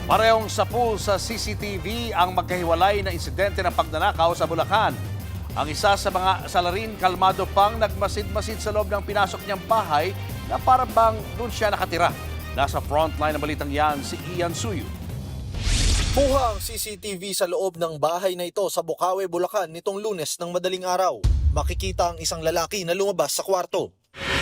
Parehong sapul sa CCTV ang magkahiwalay na insidente ng pagnanakaw sa Bulacan. Ang isa sa mga salarin kalmado pang nagmasid-masid sa loob ng pinasok niyang bahay na parang bang doon siya nakatira. Nasa frontline ng balitang yan si Ian Suyu. Kuha ang CCTV sa loob ng bahay na ito sa Bukawe, Bulacan nitong Lunes ng madaling araw. Makikita ang isang lalaki na lumabas sa kwarto.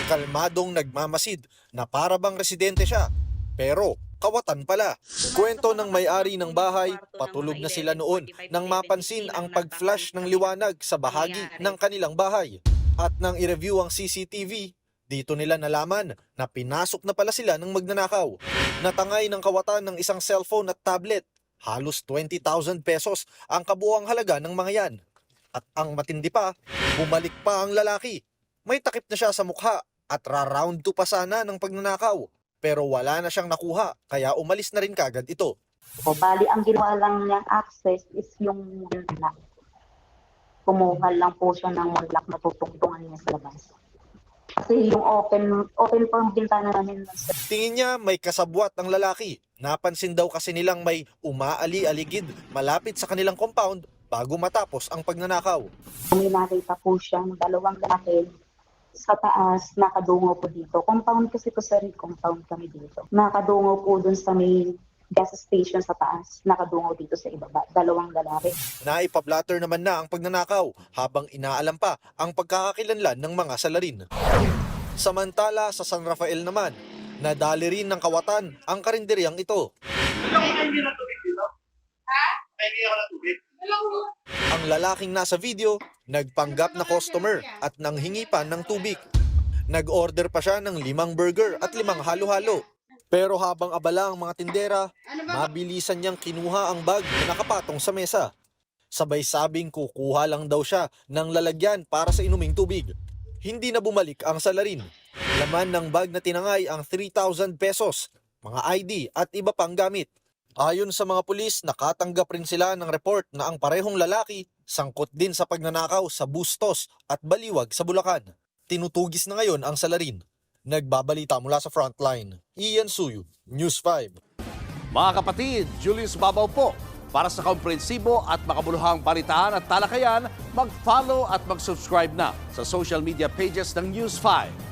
Kalmadong nagmamasid na para bang residente siya. Pero kawatan pala. Kwento ng may-ari ng bahay, patulog na sila noon nang mapansin ang pag-flash ng liwanag sa bahagi ng kanilang bahay. At nang i-review ang CCTV, dito nila nalaman na pinasok na pala sila ng magnanakaw. Natangay ng kawatan ng isang cellphone at tablet. Halos 20,000 pesos ang kabuuang halaga ng mga yan. At ang matindi pa, bumalik pa ang lalaki. May takip na siya sa mukha at ra-round 2 pa sana ng pagnanakaw. Pero wala na siyang nakuha, kaya umalis na rin kagad ito. O bali, ang ginawa lang niyang access is yung mulak. Kumuha lang po siya ng mulak na tutungtungan niya sa labas. Kasi yung open po ang bintana namin. Tingin niya may kasabwat ang lalaki. Napansin daw kasi nilang may umaali-aligid malapit sa kanilang compound bago matapos ang pagnanakaw. May nakita po siya ng dalawang lalaki sa taas, nakadungo po dito. Compound kasi po sa compound kami dito. Nakadungo po dun sa may gas station sa taas, nakadungo dito sa ibaba. Dalawang lalaki. Naipablatter naman na ang pagnanakaw habang inaalam pa ang pagkakakilanlan ng mga salarin. Samantala sa San Rafael naman, nadali rin ng kawatan ang karinderyang ito. Ang lalaking nasa video, nagpanggap na customer at nanghingi pa ng tubig. Nag-order pa siya ng 5 burger at 5 halo-halo. Pero habang abala ang mga tindera, mabilisan niyang kinuha ang bag na nakapatong sa mesa. Sabay sabing kukuha lang daw siya ng lalagyan para sa inuming tubig. Hindi na bumalik ang salarin. Laman ng bag na tinangay ang 3,000 pesos, mga ID at iba pang gamit. Ayon sa mga pulis, nakatanggap rin sila ng report na ang parehong lalaki sangkot din sa pagnanakaw sa Bustos at Baliwag sa Bulacan. Tinutugis na ngayon ang salarin. Nagbabalita mula sa frontline, Ian Suyu, News 5. Mga kapatid, Julius Babaw po. Para sa komprehensibo at makabuluhang balitaan at talakayan, mag-follow at mag-subscribe na sa social media pages ng News 5.